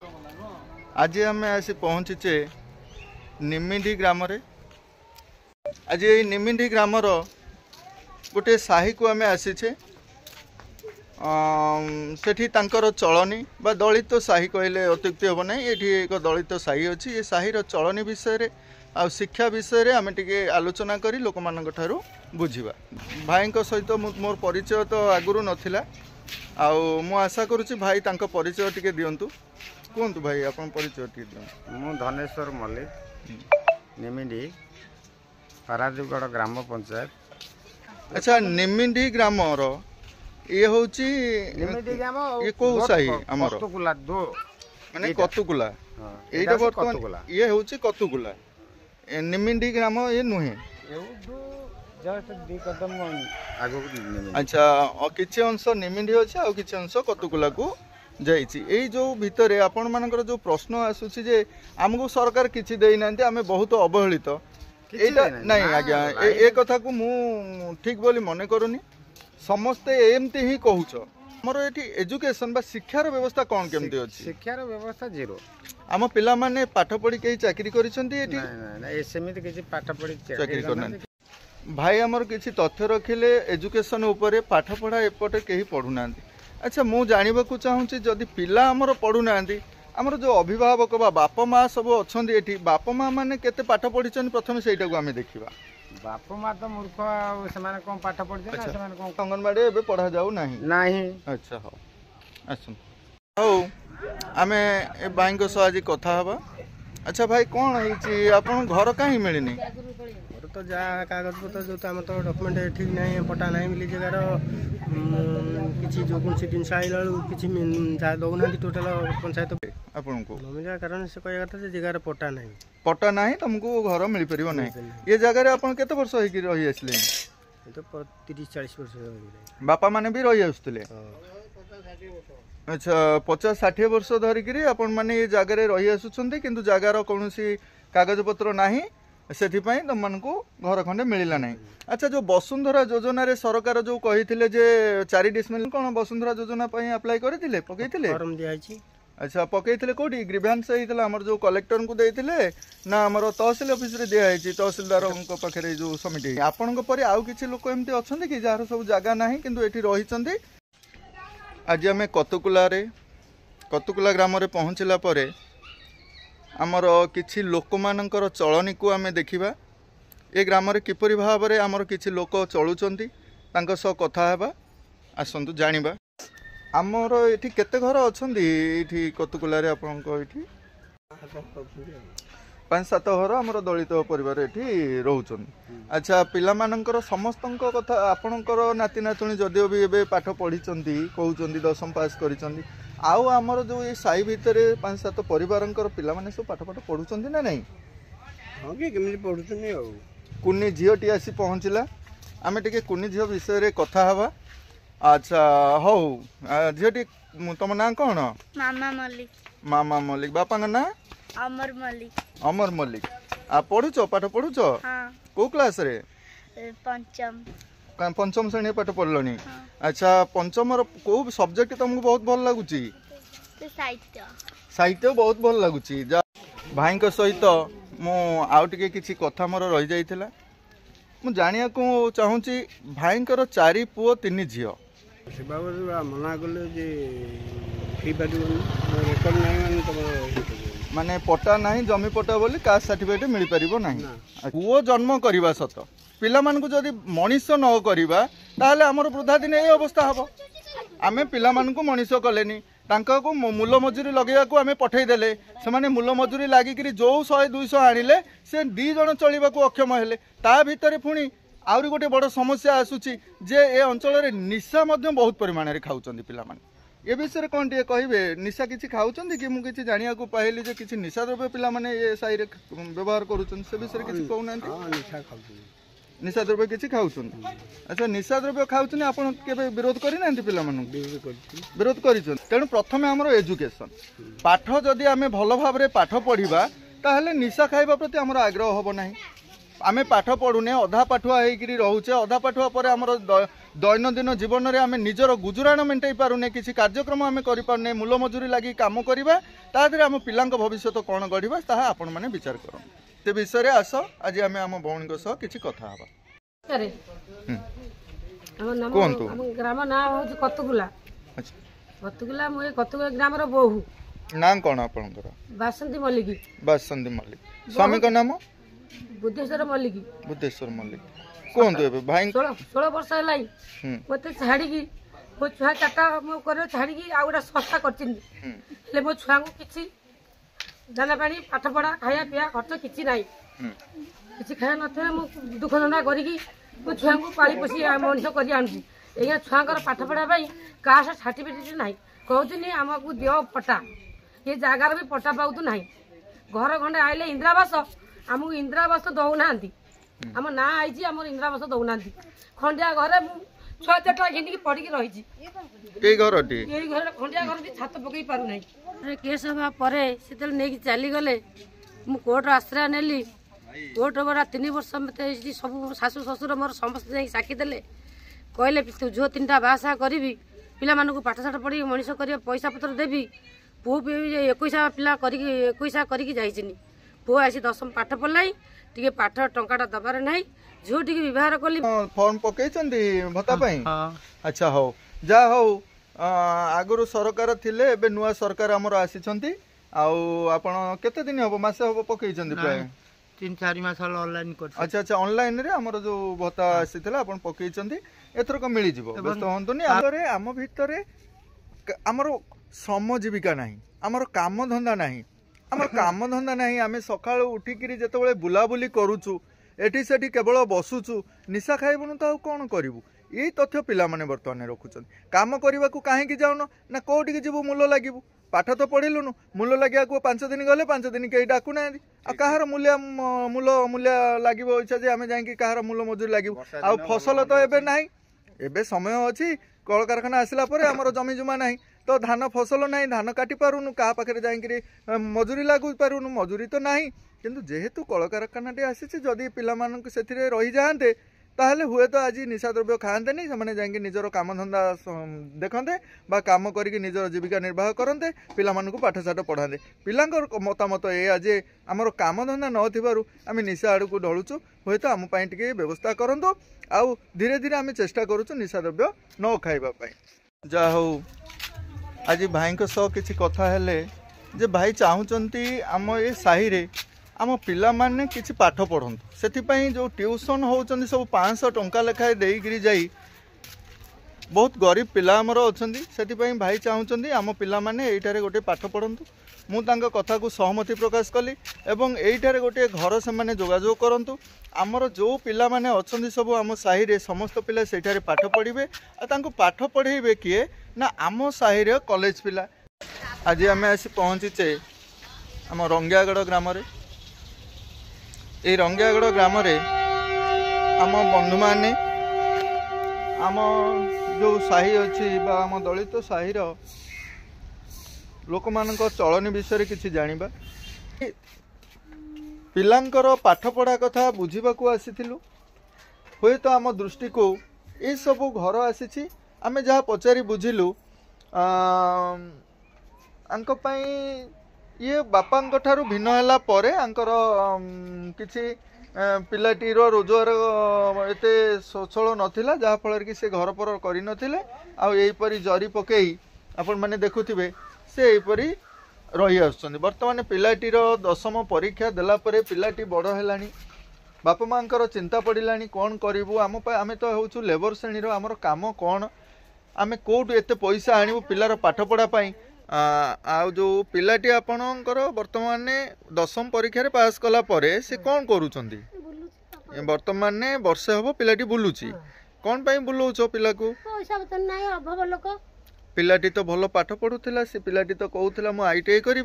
आज आम आसी पहुँचे निमिंडी ग्राम रे। आज ये निमिंडी ग्रामर गोटे साही को आम आसीचे सेठी तांकर चलनी बा दलित साही कहले अत्युक्ति हम ना। ये एक दलित साही अच्छी ये साहीर चलनी विषय आ शिक्षा विषय आम टे आलोचना करी लोक मान बुझा। भाई सहित मोर परिचय तो आगुरी नाला मु आशा करुच्ची भाई तांको परिचय टिके दियंतु। कहतु भाई आप परिचय टिके दियंतु। मु धनेश्वर मल्लिक निमिंडी पारादीपगढ़ ग्राम पंचायत। अच्छा निमिंडी ग्राम ये हूँ ये कौ साही आमर माने कतुकुला ये बर्तमान ये हूँ कतुकुला निमिंडी ग्राम ये नुहे। अच्छा किसी अंश निमिंडी अच्छे आ किसी अंश कतुकुला को जाइए। जो भितर आपण मानकर जो प्रश्न आसूसी जे आमको सरकार किसी देना आम बहुत अवहेलित नहीं आज्ञा ए कथा को मु ठीक बोली मन करूनी। समस्ते एमती ही कहूच मोर ये एजुकेशन बा शिक्षार व्यवस्था कौन केमती अच्छी? शिक्षार व्यवस्था जीरो। आम पिला माने पाठ पढ़ी कहीं चाकरी करिसेंती एठी? नहीं सेमिति किछि पाठ पढ़ी चाकरी करना। भाई आमर किछि तथ्य रखिले एजुकेशन उपरे पाठ पढ़ा एपटे कहीं पढ़ु नांती। अच्छा मु जानिबा को चाहूची जदि पिला आमर पढ़ु नांती आमर जो अभिभावक बा बाप माँ सब अछंती एठी बाप माँ माने केते पाठ पढ़िछन प्रथम सेटा को आमे देखिबा। बाप माँ तो मूर्ख से पाठ पढ़े अंगनवाड़ी एबे पढ़ा जाऊ नहीं। अच्छा हो आसन हो आमे ए भाई को सह आज कथा हबा। अच्छा भाई कौन है आपन घर कहीं मिलनी? तो जहाँ कागज पत्र जो आम तो डॉक्यूमेंट ठीक नहीं पटा नहीं मिली जगार किसी जो कौन जिनस आइला किसी दौना टोटाल पंचायत आपन को कारण से कह कथा जगार पटा नहीं पटा नहीं तुमको घर मिल पार नहीं। ये जगह आप केते वर्ष होइकी रही आसले? तो 30-40 वर्ष बापा माने भी रही आसुले। अच्छा 50-60 वर्ष धरिकी आपण माने ये जगह रही आसुछंती किंतु जगार कौनसी कागज पत्र नाही सेथिपाई तुमको घर खंडे मिलला नहीं। अच्छा जो वसुंधरा योजना रे सरकार जो कही जे 4 डिसमिल कौन वसुंधरा योजना अप्लाई करथिले पकईथिले? फॉर्म दिया छी। अच्छा पकईथिले कोठी ग्रीवांस होइतला हमर जो कलेक्टर को देइथिले ना हमर तहसील ऑफिस रे दिया है तहसीलदार को पाखरे जो समिति आपन को परे आउ किछि लोक एमती अछंती कि जार सब जगह नाही किंतु एठी रहिचंती। आज हमें कतुकुला ग्राम रे पहुंचला परे आमर किछि लोक मानकर चलनी को आमे देखिबा। ए ग्राम रे किपरि भाव रे आमर किछि लोक चलुचंती तांको सह कथा हेबा आसंतु जानिबा। आमर एठी केते घर अछंती एठी कतुकुला रे आपन को एठी? 5-7 घर आमर दलित परिवार एठी रहउचन। अच्छा पिला मानकर समस्तंक कथा आपनकर नाती नातुणी जदिओ भी एबे पाठ पढ़िचंती कहउचंती 10वीं पास करिचंती आउ आमर जो ये साई भितर 5-7 परिवारंकर पिला माने सब पाठ पाठ पढ़ुचंती ना नहीं? हां के केमि पढ़ुचनी आ कुनी झियोटी आसी पहुँचला आमे टिके कुनी झियो विषय रे कथा हवा। अच्छा हो झियोटी तुम ना कौन? मामा मल्लिक। मामा मल्लिक बापा ना? अमर मल्लिक। अमर मल्लिक आ पढ़ुचो पाठ पढ़ुचो? हां। को क्लास रे? पंचम श्रेणी पाठ पढ़लनी? अच्छा पंचम को सब्जेक्ट तुमको बहुत भल लगुची? साहित्य। साहित्य बहुत भल लगुची। भाई को सहित मु आउ टिके किछि कथा मोर रहि जाइथिला मु जानिया को चाहूची भाई 4 पुओ 3 झियो से बाबा मना गले जे फी बादी रेकॉर्ड नहीं माने पट्टा नहीं जमी पट्टा बोली कास्ट सर्टिफिकेट मिल पारिबो नहीं। पुओ जन्म करवा सत पिला मान को जदि मनीष न करवा ताहले हमर वृद्धा दिन ए अवस्था हबो। आमे पिला मान को मनीष कलेनी तांका को मूल मजूरी लगेया को आमे पठेई देले से माने मूल मजूरी लागी करी जो 100-200 आनिले से 2 जण चलिबा को अक्षम हेले ता भितरे पुणी आउरी गोटे बड़ समस्या आसुची जे ए अंचल रे निशा मध्य बहुत परिमाण रे खाउचंदी पिला माने। ए विषय रे कोन टे कहिबे निशा किछि खाउचंदी कि मु किछि जानिया को पाइली जे किछि निशा द्रव्य पिला माने ए साई रे व्यवहार करूचन से विषय रे किछि कहउनांती? हां निशा खाउचंदी निशा द्रव्य किछि खाउचंदी? अच्छा निशा द्रव्य खाउचनी आपण केबे विरोध करि नांती पिला मानु? विरोध करिचन। तेनु प्रथमे हमर एजुकेशन पाठ जदि आमे भलो भाव रे पाठ पढिबा ताहले निशा खाइबा प्रति हमर आग्रह होबो नाही। आमे पाठ पढ़ुने अधा पाठुआ होइकरी रहुचे अधा पाठुआ पर हमर दैनंदिन जीवन रे आमे निजर गुजराण मेंटेई पारुने किसी कार्यक्रम आमे करि पारुने मूल मजूरी लागि काम करिबा तादरे हम पिलांक भविष्य तो कोन गढिबा ताहा आपण माने विचार करो ते विषय रे आस आज आमे हम भौणी को सह किछि कथा हबा अरे हम नाम कोंतु हम ग्राम ना हो कतगुला अच्छा कतगुला मु कतगुला ग्राम रो बोहू ना कोन आपनकर बासंती मल्लिक बासंती मल्लिक स्वामी को नाम बुद्धेश्वर मल्लिक बुद्धेश्वर मल्लिक कोंतु एबे भाई 16 वर्ष हलाई मते छाड़ी की मो छुआ चाटा मो करे छाड़ी की आ गोटा संस्था करचिन ले मो छुआ को किछि दाना पानी पाठ पढ़ा खाया पिया खर्च किछि नाही किछि खाया नथे मो दुख धंदा करी की मो छुआ को पाली पोसी मनिष करी आनछि एया छुआंकर पाठ पढ़ा भाई काश सर्टिफिकेट नाही कहउतनी हमकु दियो पटा ये जागार भी पटा पाउतु नाही घर खंडे आइले इंदिरावास हमकु इंदिरावास दउनांती आम ना आई आम इंदिरावास दउनांती खंडिया घरे छुआ चाटा घिनिकी पड़िकी रही के घरटी ये घर खंडिया घर भी छात पकई पारु नाही अरे केस हवा परे सेतल नेकी चली गले मु कोर्ट आश्रय नेली कोर्ट बड़ा 3 वर्ष मते सब सासु ससुर मोर समस्त जाई साखी देले कहले तू झो 3टा बासा करिवि पिला मानकु पाठ साठ पढ़ी मनीष करिया पैसा पत्र देबी पु भी 21 पिला करिकी 21 करिकी जाइछिनी पु आसी 10म पाठ पढ़लाई टिके पाठ टंकाटा दबार नाही झो टिके व्यवहार कली फॉर्म पकेइचंदी भत्ता पई अच्छा हो जा हो आगुरु सरकार थिले एबे नुआ सरकार हमर आसीचंती आउ आपण केते दिन हबो मासे हबो पकेइचंदी प्राय 3-4 मास ऑनलाइन कर अच्छा अच्छा ऑनलाइन रे हमर जो भत्ता आसीथिला आपण पकेइचंदी एथर को मिली जिवो व्यस्त होंतुनी आरे आम भितरे हमर श्रम जीविका नाही हमर काम धंदा नाही हमर काम धंदा नाही आमे सकाळ उठिकिरी जेतेबेले बुलाबुली करूचु एठी सेठी केवल बसुचु निशा खाइबनु त कोन करिवु यही तथ्य पिला माने वर्तमान रखुचन काम करने को कहीं जाऊन ना कौटी की जीव मूल लगे पाठ तो पढ़िलुनु मूल लगे 5 दिन गले 5 दिन कहीं डाकू ना कहार मूल्य मूल मूल्य लगे इच्छा जे आम जाकि कहार मूल मजूरी लगे आ फसल तो एबे ना एबे समय अच्छी कल कारखाना आसला आमर जमी जुमा ना तो धान फसल ना धान काटी पारुनु क्या पाखे जाकि मजूरी लागू पारुनु मजूरी तो ना किंतु जेहेतु कल कारखाना आसी जदि पिला से रही जाते ताहले हुए तो आज निशा द्रव्य खाते नहीं से जाकि निजर काम धंदा देखते बा काम करके निजर जीविका निर्वाह करते पिला पाठ साठ पढ़ाते पिलांकर मतामत ए जे आमर काम धंदा न आम निशा आड़ को ढलुचु हुए तो आमपाई टे व्यवस्था करूँ आउ धीरे धीरे आम चेष्टा करुचु निशा द्रव्य न खाइबापी जा हो आज भाई किसी कथा हेले जे भाई चाहूँगी आम ए साही रे आम पिला माने किछि पाठ पढ़ंतु सेथिपाई जो ट्यूशन होउचंदी सब 500 टंका लेखाए देइगिरी जाई बहुत गरीब पिला हमर अछंदी सेथिपाई भाई चाहूँगी आम पिला माने एइटारे गोटे पाठ पढ़ंतु मु तांका कथा को सहमति प्रकाश कली एवं एइटारे गोटे घर से माने जोगाजोग करंतु आमर जो पिला माने अछंदी सब आम साही रे समस्त पिला सेठारे पाठ पढ़िबे आ तांको पाठ पढ़ेइबे किए ना आम साही रे कॉलेज पिला आज आमे आसी पहुँचीचे आम रंगियागढ़ ग्राम रे ए रंगियागढ़ ग्राम रे आम बंधु माने आम जो साही अच्छी बा आम दलित साही रो लोक मानक चलनी विषय किसी जानिबा पिलांकर पाठ पढ़ा कथा बुझीबाकू आसीथिलु हुए तो आम दृष्टि को ये सब घर आसी आमे जहाँ पचारि बुझिलु आंक पई ये बापांक ठारू भिन्न हैला परे आंकर किछि पिलाटीर रोजगार एते सचल नथिला जहाँ फल कि से घर पर करि नथिले आ एइपरि जरी पकेई आपण माने देखुथिबे से एइपरि रही आछन वर्तमान पिलाटीर 10म परीक्षा देला परे पिलाटी बड़ हेलानी बापा मांकर चिंता पड़िलानी कौन करिवु आमे तो होछु लेबर श्रेणी रो हमर काम कौन आमे कोठु एते पैसा आनिबु पिलार पाठ पढ़ा पाई आ जो पिलाटी आपणकर वर्तमान 10म परीक्षा रे पास कला परे से कौन करूचंदी वर्तमान वर्षे हम पिलाटी बुलुची कौन पाई बुलौछ पिला को पैसा बतन नाही अभाव लोक पिलाटी तो भल पाठ पढ़ुला से पिलाटी तो कहूला मु ITI करी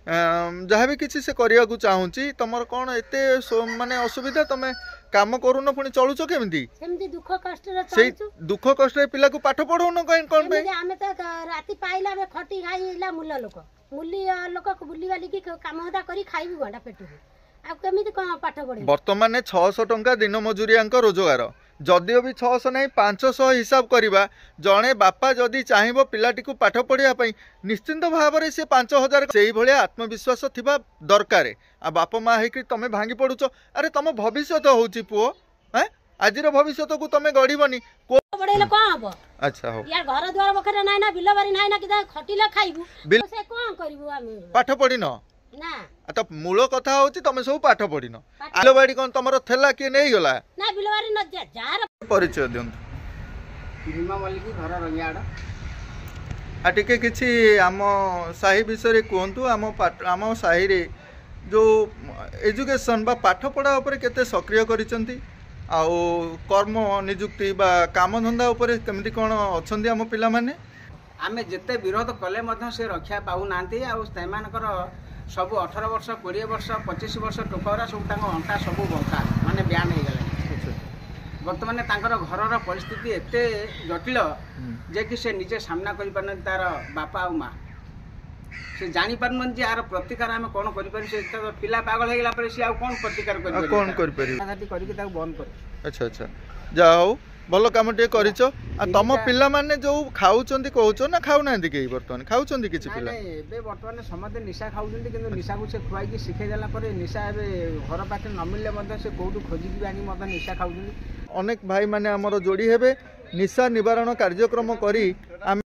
जहाँ भी किसी से करने को चाहूँगी तुम कौन एत माने असुविधा तुम काम करून पुणी चलुच केमती दुख कष्ट से दुख कष्ट पिला को पाठ पढ़ौन कहीं कौन आमे तो राति पाइला बे खटी खाइला मूल लोक मूली लोक बुली बाली की काम धंदा करी खाइबी घंटा पेट ଆଉ କେମିତି କଣ ପାଠ ପଢିବ? ବର୍ତ୍ତମାନ 600 ଟଙ୍କା ଦିନ ମଜୁରିଆଙ୍କ ରୋଜଗାର, ଯଦିଓ ବି 600 ନାହିଁ 500 ହିସାବ କରିବା, ଜଣେ ବାପା ଯଦି ଚାହିଁବ ପିଲାଟିକୁ ପାଠ ପଢ଼ିବା ପାଇଁ ନିଶ୍ଚିନ୍ତ ଭାବରେ ସେ 5000 ସେଇଭଳିଆ ଆତ୍ମବିଶ୍ୱାସ ଥିବା ଦରକାର। ଆଉ ବାପା ମା ହେଇକି ତମେ ଭାଙ୍ଗି ପଡୁଛ, ଆରେ ତମ ଭବିଷ୍ୟତ ହଉଛି ପୁଅ, ଆଜିର ଭବିଷ୍ୟତକୁ ତମେ ଗଢିବନି। ପଢେଇଲେ କଣ ହବ? ଆଚ୍ଛା ହଉ, ୟାର ଘର ଦ୍ୱାର ବଖରା ନାହିଁ ନା ବିଲ ବାରି ନାହିଁ ନା କି ଖଟିଲେ ଖାଇବୁ, ସେ କଣ କରିବୁ? ଆମେ ପାଠ ପଢିନ ନା ତ ମୂଳ କଥା ହଉଛି ତମେ ସବୁ ପାଠ ପଢିନ। ବିଲବାଡି କଣ ତମର ଥିଲା, କିଏ ନେଇଗଲା? ନା ବିଲ ବାରି ନ ଯାହାର ପରିଚୟ ଦିଅନ୍ତୁ। ଭୀମା ମଲ୍ଲିକ, ଘର ରଙ୍ଗିଆଡ଼। ଟିକେ କିଛି ଆମ ସାହି ବିଷୟରେ କୁହନ୍ତୁ। ଆମ ସାହିରେ ଯେଉଁ ଏଜୁକେସନ୍ ବା ପାଠପଢ଼ା ଉପରେ କେତେ ସକ୍ରିୟ କରିଛନ୍ତି, ଆଉ କର୍ମ ନିଯୁକ୍ତି ବା କାମଧନ୍ଦା ଉପରେ କେମିତି କ'ଣ ଅଛନ୍ତି ଆମ ପିଲାମାନେ? ଆମେ ଯେତେ ବିରୋଧ କଲେ ମଧ୍ୟ ସେ ରକ୍ଷା ପାଉନାହାନ୍ତି। ଆଉ ସେମାନଙ୍କର ସବୁ 18 ବର୍ଷ 20 ବର୍ଷ 25 ବର୍ଷ ଟୋକରା ସବୁ ତାଙ୍କ ଅଣ୍ଟା ସବୁ ବଙ୍କା ମାନେ ବ୍ୟାନ୍ ହେଇଗଲାଣି। ବର୍ତ୍ତମାନ ତାଙ୍କର ଘରର ପରିସ୍ଥିତି ଏତେ ଜଟିଳ ଯେ କି ସେ ନିଜେ ସାମ୍ନା କରିପାରୁନାହାନ୍ତି, ତାର ବାପା ଆଉ ମା। ସେ ଜାଣିପାରୁନାହାନ୍ତି ଯେ ଆର ପ୍ରତିକାର ଆମେ କ'ଣ କରିପାରିବୁ। ସେ ପିଲା ପାଗଳ ହେଇଗଲା ପରେ ସେ ଆଉ କ'ଣ ପ୍ରତିକାର କରିପାରିବେ କରିକି ତାକୁ ବନ୍ଦ କରୁ। ଆଚ୍ଛା ଆଚ୍ଛା, ଯାହା ହଉ ଭଲ କାମ ଟିକେ କରିଛ। ଆଉ ତମ ପିଲାମାନେ ଯୋଉ ଖାଉଛନ୍ତି କହୁଛ ନା ଖାଉନାହାନ୍ତି କେହି? ବର୍ତ୍ତମାନ ଖାଉଛନ୍ତି କିଛି ପିଲା? ଏବେ ବର୍ତ୍ତମାନ ସମସ୍ତେ ନିଶା ଖାଉଛନ୍ତି, କିନ୍ତୁ ନିଶାକୁ ସେ ଖୁଆଇକି ଶିଖେଇ ଦେଲା ପରେ ନିଶା ଏବେ ଘର ପାଖରେ ନ ମିଳିଲେ ମଧ୍ୟ ସେ କୋଉଠୁ ଖୋଜିକି ଆଣି ମଧ୍ୟ ନିଶା ଖାଉଛନ୍ତି। ଅନେକ ଭାଇମାନେ ଆମର ଯୋଡ଼ି ହେବେ, ନିଶା ନିବାରଣ କାର୍ଯ୍ୟକ୍ରମ କରି ଆମେ